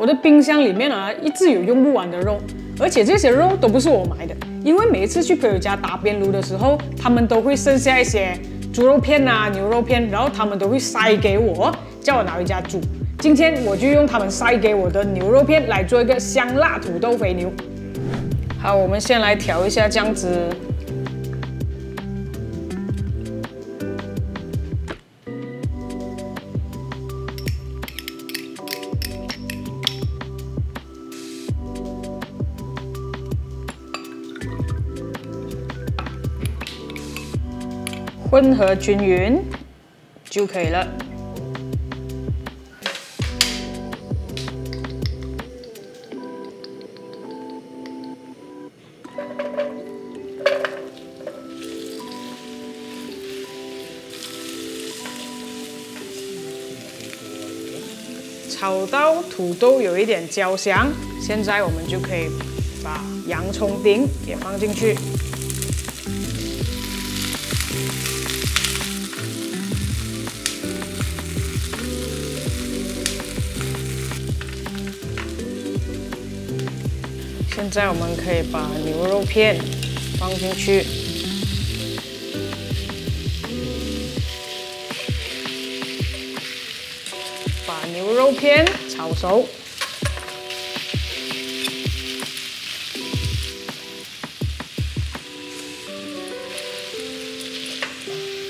我的冰箱里面啊，一直有用不完的肉，而且这些肉都不是我买的，因为每一次去朋友家打边炉的时候，他们都会剩下一些猪肉片啊、牛肉片，然后他们都会塞给我，叫我拿回家煮。今天我就用他们塞给我的牛肉片来做一个香辣土豆肥牛。好，我们先来调一下酱汁。 混合均匀就可以了。炒到土豆有一点焦香，现在我们就可以把洋葱丁也放进去。 现在我们可以把牛肉片放进去，把牛肉片炒熟。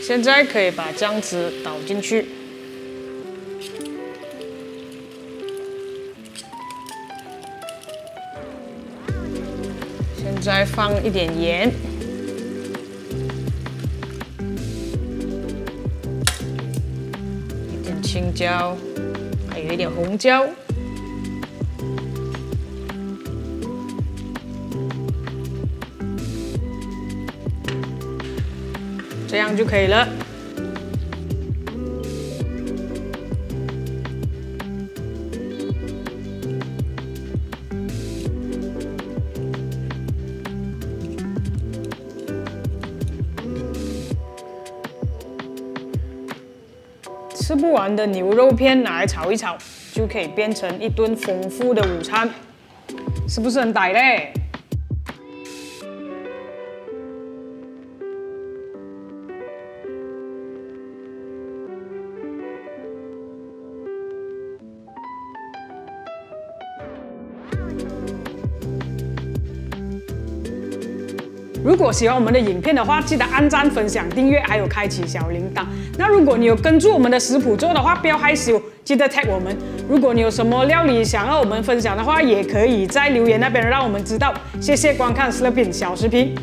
现在可以把酱汁倒进去。 再放一点盐，一点青椒，还有一点红椒。这样就可以了。 吃不完的牛肉片拿来炒一炒，就可以变成一顿丰富的午餐，是不是很歹嘞？如果喜欢我们的影片的话，记得按赞、分享、订阅，还有开启小铃铛。那如果你有跟住我们的食谱做的话，不要害羞，记得 tag 我们。如果你有什么料理想要我们分享的话，也可以在留言那边让我们知道。谢谢观看 Slurping 小视频。